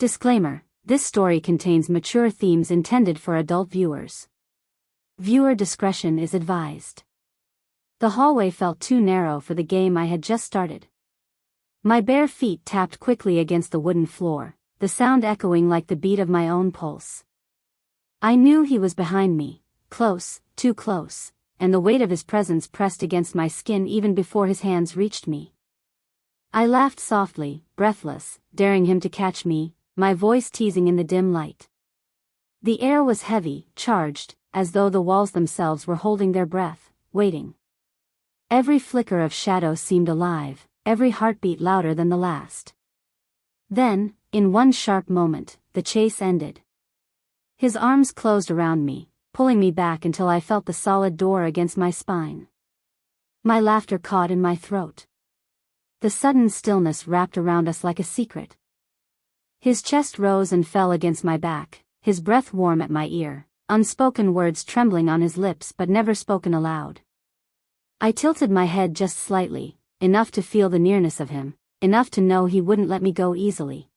Disclaimer: this story contains mature themes intended for adult viewers. Viewer discretion is advised. The hallway felt too narrow for the game I had just started. My bare feet tapped quickly against the wooden floor, the sound echoing like the beat of my own pulse. I knew he was behind me, close, too close, and the weight of his presence pressed against my skin even before his hands reached me. I laughed softly, breathless, daring him to catch me, my voice teasing in the dim light. The air was heavy, charged, as though the walls themselves were holding their breath, waiting. Every flicker of shadow seemed alive, every heartbeat louder than the last. Then, in one sharp moment, the chase ended. His arms closed around me, pulling me back until I felt the solid door against my spine. My laughter caught in my throat. The sudden stillness wrapped around us like a secret. His chest rose and fell against my back, his breath warm at my ear, unspoken words trembling on his lips but never spoken aloud. I tilted my head just slightly, enough to feel the nearness of him, enough to know he wouldn't let me go easily.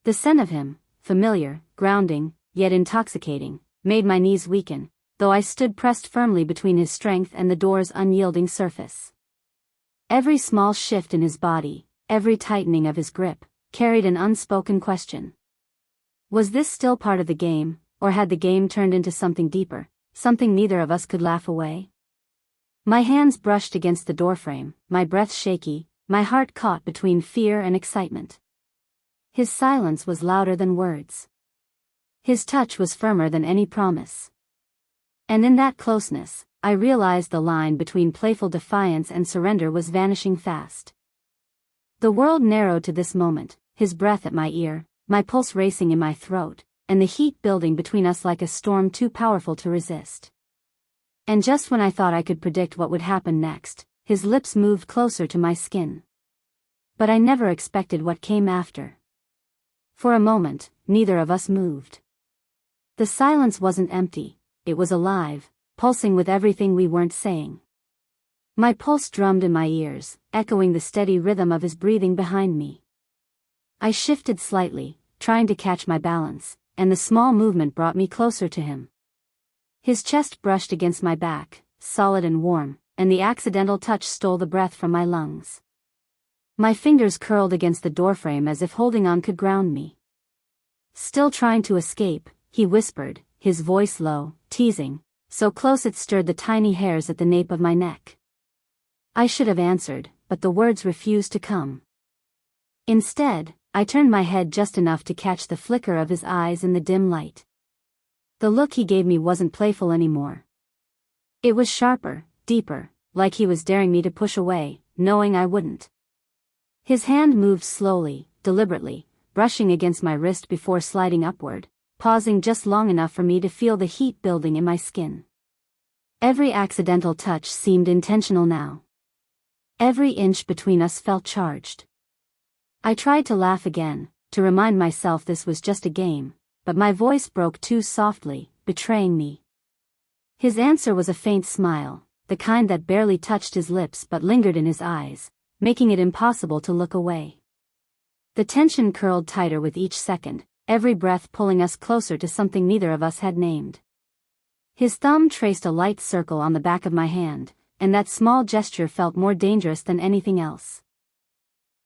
The scent of him, familiar, grounding, yet intoxicating, made my knees weaken, though I stood pressed firmly between his strength and the door's unyielding surface. Every small shift in his body, every tightening of his grip, carried an unspoken question. Was this still part of the game, or had the game turned into something deeper, something neither of us could laugh away? My hands brushed against the doorframe, my breath shaky, my heart caught between fear and excitement. His silence was louder than words. His touch was firmer than any promise. And in that closeness, I realized the line between playful defiance and surrender was vanishing fast. The world narrowed to this moment, his breath at my ear, my pulse racing in my throat, and the heat building between us like a storm too powerful to resist. And just when I thought I could predict what would happen next, his lips moved closer to my skin. But I never expected what came after. For a moment, neither of us moved. The silence wasn't empty, it was alive, pulsing with everything we weren't saying. My pulse drummed in my ears, echoing the steady rhythm of his breathing behind me. I shifted slightly, trying to catch my balance, and the small movement brought me closer to him. His chest brushed against my back, solid and warm, and the accidental touch stole the breath from my lungs. My fingers curled against the doorframe as if holding on could ground me. Still trying to escape, he whispered, his voice low, teasing, so close it stirred the tiny hairs at the nape of my neck. I should have answered, but the words refused to come. Instead, I turned my head just enough to catch the flicker of his eyes in the dim light. The look he gave me wasn't playful anymore. It was sharper, deeper, like he was daring me to push away, knowing I wouldn't. His hand moved slowly, deliberately, brushing against my wrist before sliding upward, pausing just long enough for me to feel the heat building in my skin. Every accidental touch seemed intentional now. Every inch between us felt charged. I tried to laugh again, to remind myself this was just a game, but my voice broke too softly, betraying me. His answer was a faint smile, the kind that barely touched his lips but lingered in his eyes, making it impossible to look away. The tension curled tighter with each second, every breath pulling us closer to something neither of us had named. His thumb traced a light circle on the back of my hand, and that small gesture felt more dangerous than anything else.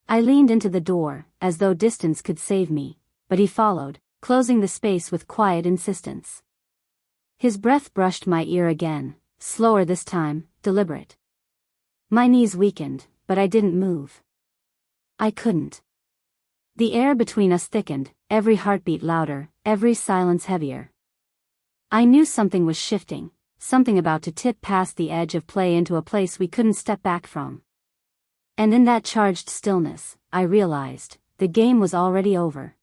I leaned into the door, as though distance could save me, but he followed, closing the space with quiet insistence. His breath brushed my ear again, slower this time, deliberate. My knees weakened, but I didn't move. I couldn't. The air between us thickened, every heartbeat louder, every silence heavier. I knew something was shifting, something about to tip past the edge of play into a place we couldn't step back from. And in that charged stillness, I realized, the game was already over.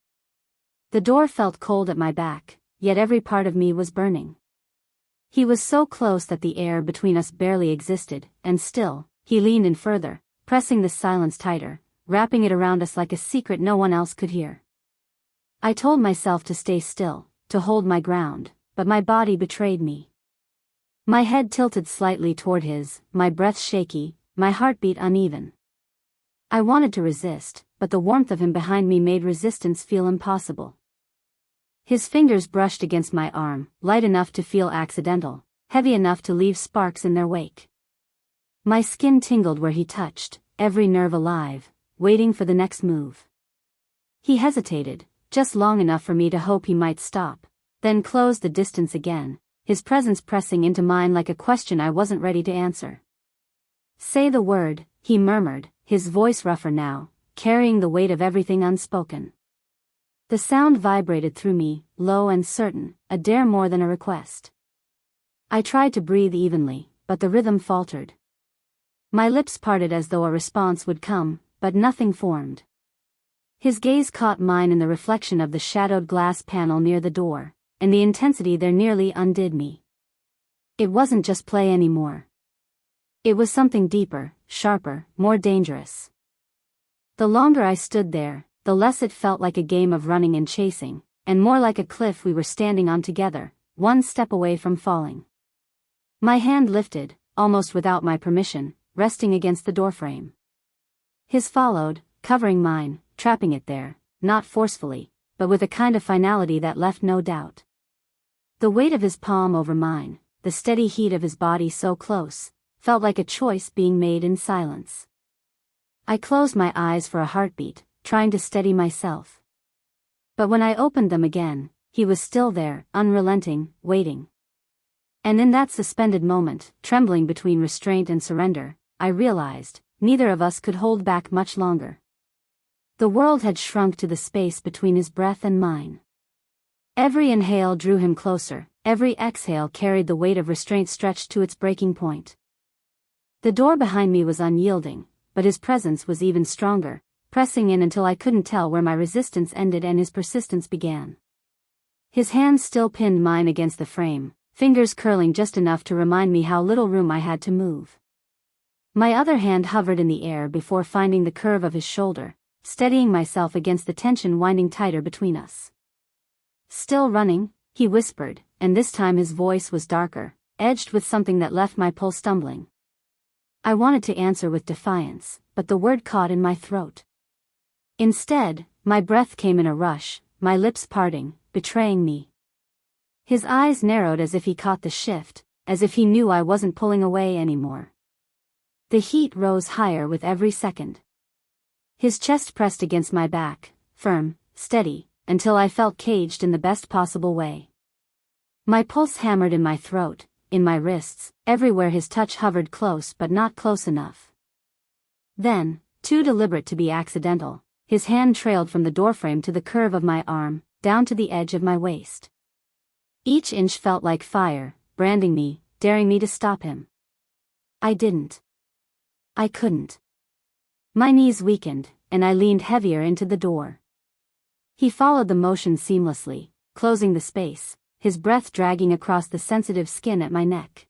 The door felt cold at my back, yet every part of me was burning. He was so close that the air between us barely existed, and still, he leaned in further, pressing the silence tighter, wrapping it around us like a secret no one else could hear. I told myself to stay still, to hold my ground, but my body betrayed me. My head tilted slightly toward his, my breath shaky, my heartbeat uneven. I wanted to resist, but the warmth of him behind me made resistance feel impossible. His fingers brushed against my arm, light enough to feel accidental, heavy enough to leave sparks in their wake. My skin tingled where he touched, every nerve alive, waiting for the next move. He hesitated, just long enough for me to hope he might stop, then closed the distance again, his presence pressing into mine like a question I wasn't ready to answer. "Say the word," he murmured, his voice rougher now, carrying the weight of everything unspoken. The sound vibrated through me, low and certain, a dare more than a request. I tried to breathe evenly, but the rhythm faltered. My lips parted as though a response would come, but nothing formed. His gaze caught mine in the reflection of the shadowed glass panel near the door, and the intensity there nearly undid me. It wasn't just play anymore. It was something deeper, sharper, more dangerous. The longer I stood there, the less it felt like a game of running and chasing, and more like a cliff we were standing on together, one step away from falling. My hand lifted, almost without my permission, resting against the doorframe. His followed, covering mine, trapping it there, not forcefully, but with a kind of finality that left no doubt. The weight of his palm over mine, the steady heat of his body so close, felt like a choice being made in silence. I closed my eyes for a heartbeat, trying to steady myself. But when I opened them again, he was still there, unrelenting, waiting. And in that suspended moment, trembling between restraint and surrender, I realized, neither of us could hold back much longer. The world had shrunk to the space between his breath and mine. Every inhale drew him closer, every exhale carried the weight of restraint stretched to its breaking point. The door behind me was unyielding, but his presence was even stronger, pressing in until I couldn't tell where my resistance ended and his persistence began. His hand still pinned mine against the frame, fingers curling just enough to remind me how little room I had to move. My other hand hovered in the air before finding the curve of his shoulder, steadying myself against the tension winding tighter between us. "Still running?" he whispered, and this time his voice was darker, edged with something that left my pulse stumbling. I wanted to answer with defiance, but the word caught in my throat. Instead, my breath came in a rush, my lips parting, betraying me. His eyes narrowed as if he caught the shift, as if he knew I wasn't pulling away anymore. The heat rose higher with every second. His chest pressed against my back, firm, steady, until I felt caged in the best possible way. My pulse hammered in my throat, in my wrists, everywhere his touch hovered close but not close enough. Then, too deliberate to be accidental, his hand trailed from the doorframe to the curve of my arm, down to the edge of my waist. Each inch felt like fire, branding me, daring me to stop him. I didn't. I couldn't. My knees weakened, and I leaned heavier into the door. He followed the motion seamlessly, closing the space, his breath dragging across the sensitive skin at my neck.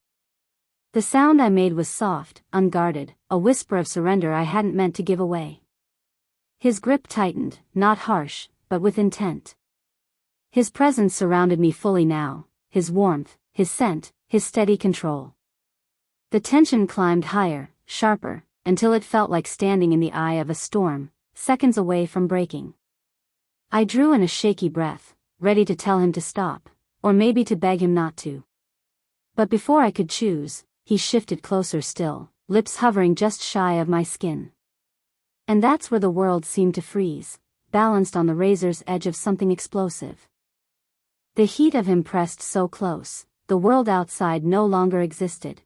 The sound I made was soft, unguarded, a whisper of surrender I hadn't meant to give away. His grip tightened, not harsh, but with intent. His presence surrounded me fully now, his warmth, his scent, his steady control. The tension climbed higher, sharper, until it felt like standing in the eye of a storm, seconds away from breaking. I drew in a shaky breath, ready to tell him to stop, or maybe to beg him not to. But before I could choose, he shifted closer still, lips hovering just shy of my skin. And that's where the world seemed to freeze, balanced on the razor's edge of something explosive. The heat of him pressed so close, the world outside no longer existed.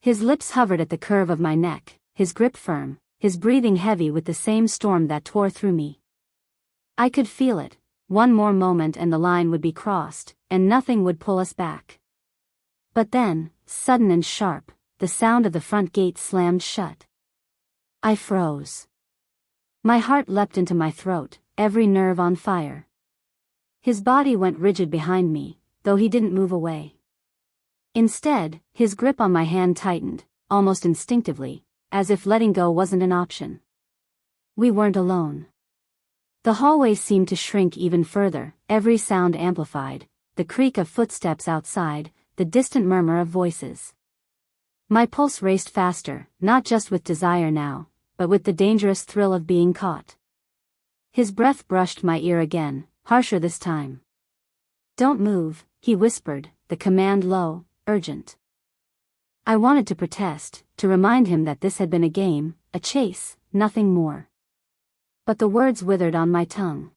His lips hovered at the curve of my neck, his grip firm, his breathing heavy with the same storm that tore through me. I could feel it, one more moment and the line would be crossed, and nothing would pull us back. But then, sudden and sharp, the sound of the front gate slammed shut. I froze. My heart leapt into my throat, every nerve on fire. His body went rigid behind me, though he didn't move away. Instead, his grip on my hand tightened, almost instinctively, as if letting go wasn't an option. We weren't alone. The hallway seemed to shrink even further, every sound amplified, the creak of footsteps outside, the distant murmur of voices. My pulse raced faster, not just with desire now, but with the dangerous thrill of being caught. His breath brushed my ear again, harsher this time. "Don't move," he whispered, the command low, urgent. I wanted to protest, to remind him that this had been a game, a chase, nothing more. But the words withered on my tongue.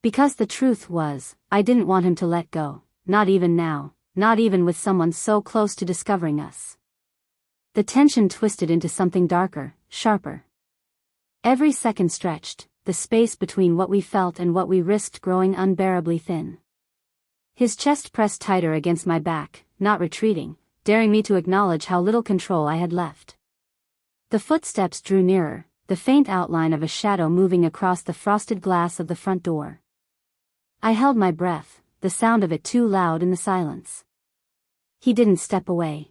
Because the truth was, I didn't want him to let go, not even now, not even with someone so close to discovering us. The tension twisted into something darker, sharper. Every second stretched, the space between what we felt and what we risked growing unbearably thin. His chest pressed tighter against my back, not retreating, daring me to acknowledge how little control I had left. The footsteps drew nearer, the faint outline of a shadow moving across the frosted glass of the front door. I held my breath, the sound of it too loud in the silence. He didn't step away.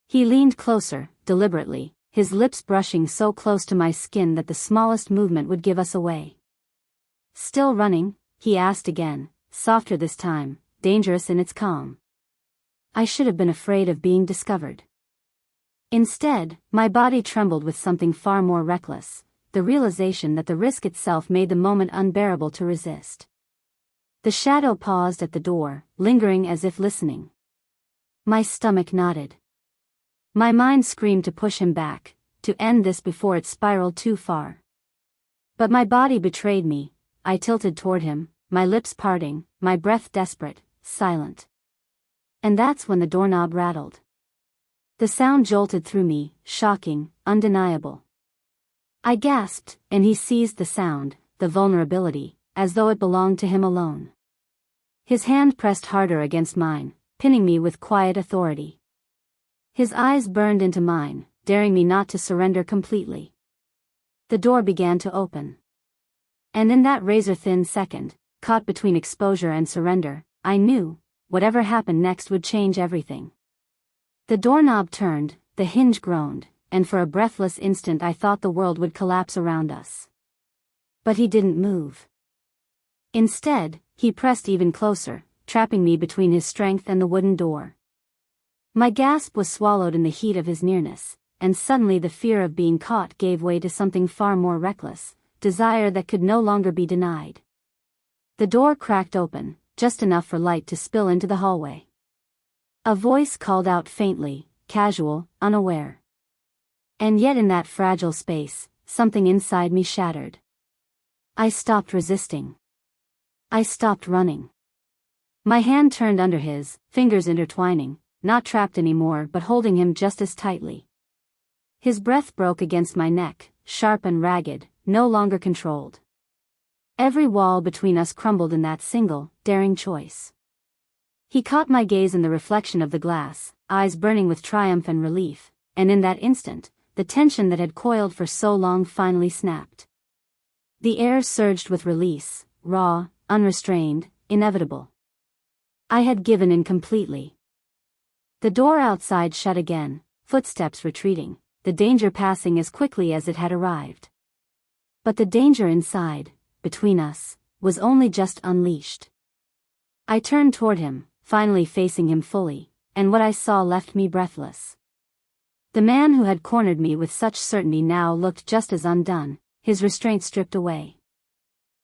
He leaned closer, deliberately, his lips brushing so close to my skin that the smallest movement would give us away. "Still running?" he asked again, softer this time, dangerous in its calm. I should have been afraid of being discovered. Instead, my body trembled with something far more reckless, the realization that the risk itself made the moment unbearable to resist. The shadow paused at the door, lingering as if listening. My stomach knotted. My mind screamed to push him back, to end this before it spiraled too far. But my body betrayed me. I tilted toward him, my lips parting, my breath desperate, silent. And that's when the doorknob rattled. The sound jolted through me, shocking, undeniable. I gasped, and he seized the sound, the vulnerability, as though it belonged to him alone. His hand pressed harder against mine, pinning me with quiet authority. His eyes burned into mine, daring me not to surrender completely. The door began to open. And in that razor-thin second, caught between exposure and surrender, I knew, whatever happened next would change everything. The doorknob turned, the hinge groaned, and for a breathless instant I thought the world would collapse around us. But he didn't move. Instead, he pressed even closer, trapping me between his strength and the wooden door. My gasp was swallowed in the heat of his nearness, and suddenly the fear of being caught gave way to something far more reckless, desire that could no longer be denied. The door cracked open, just enough for light to spill into the hallway. A voice called out faintly, casual, unaware. And yet in that fragile space, something inside me shattered. I stopped resisting. I stopped running. My hand turned under his, fingers intertwining, not trapped anymore but holding him just as tightly. His breath broke against my neck, sharp and ragged, no longer controlled. Every wall between us crumbled in that single, daring choice. He caught my gaze in the reflection of the glass, eyes burning with triumph and relief, and in that instant, the tension that had coiled for so long finally snapped. The air surged with release, raw, unrestrained, inevitable. I had given in completely. The door outside shut again, footsteps retreating, the danger passing as quickly as it had arrived. But the danger inside, between us, was only just unleashed. I turned toward him, finally facing him fully, and what I saw left me breathless. The man who had cornered me with such certainty now looked just as undone, his restraint stripped away.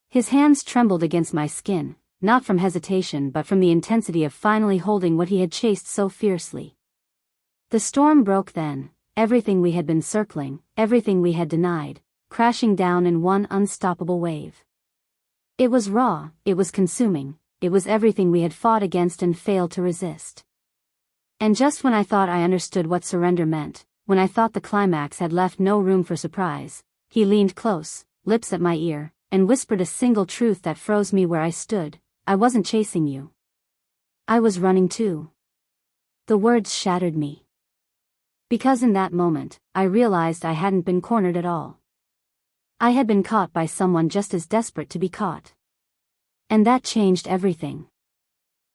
His hands trembled against my skin, not from hesitation but from the intensity of finally holding what he had chased so fiercely. The storm broke then, everything we had been circling, everything we had denied, crashing down in one unstoppable wave. It was raw, it was consuming, it was everything we had fought against and failed to resist. And just when I thought I understood what surrender meant, when I thought the climax had left no room for surprise, he leaned close, lips at my ear, and whispered a single truth that froze me where I stood. I wasn't chasing you. I was running too. The words shattered me. Because in that moment, I realized I hadn't been cornered at all. I had been caught by someone just as desperate to be caught. And that changed everything.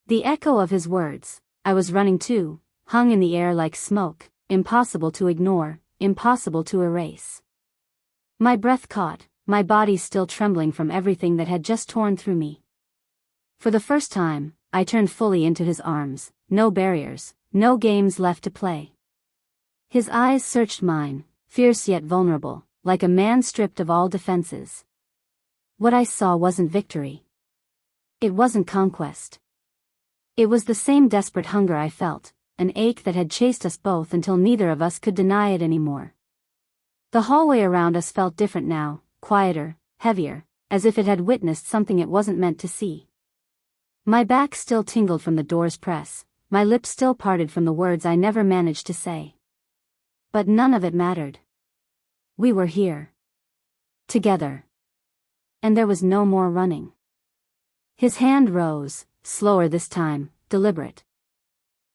The echo of his words, I was running too, hung in the air like smoke, impossible to ignore, impossible to erase. My breath caught, my body still trembling from everything that had just torn through me. For the first time, I turned fully into his arms, no barriers, no games left to play. His eyes searched mine, fierce yet vulnerable, like a man stripped of all defenses. What I saw wasn't victory. It wasn't conquest. It was the same desperate hunger I felt, an ache that had chased us both until neither of us could deny it anymore. The hallway around us felt different now, quieter, heavier, as if it had witnessed something it wasn't meant to see. My back still tingled from the door's press, my lips still parted from the words I never managed to say. But none of it mattered. We were here. Together. And there was no more running. His hand rose, slower this time, deliberate.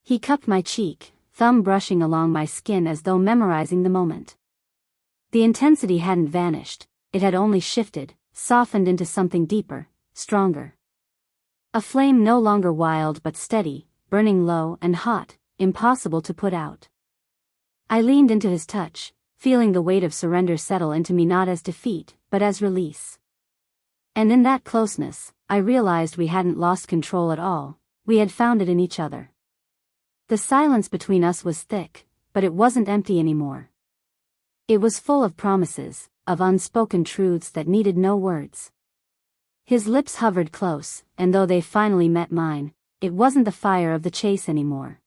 He cupped my cheek, thumb brushing along my skin as though memorizing the moment. The intensity hadn't vanished, it had only shifted, softened into something deeper, stronger. A flame no longer wild but steady, burning low and hot, impossible to put out. I leaned into his touch, feeling the weight of surrender settle into me not as defeat, but as release. And in that closeness, I realized we hadn't lost control at all, we had found it in each other. The silence between us was thick, but it wasn't empty anymore. It was full of promises, of unspoken truths that needed no words. His lips hovered close, and though they finally met mine, it wasn't the fire of the chase anymore.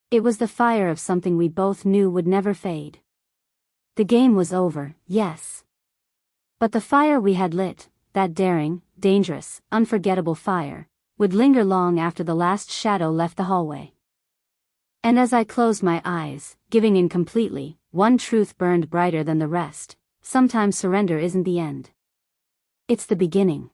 It was the fire of something we both knew would never fade. The game was over, yes. But the fire we had lit, that daring, dangerous, unforgettable fire, would linger long after the last shadow left the hallway. And as I closed my eyes, giving in completely, one truth burned brighter than the rest: sometimes surrender isn't the end. It's the beginning.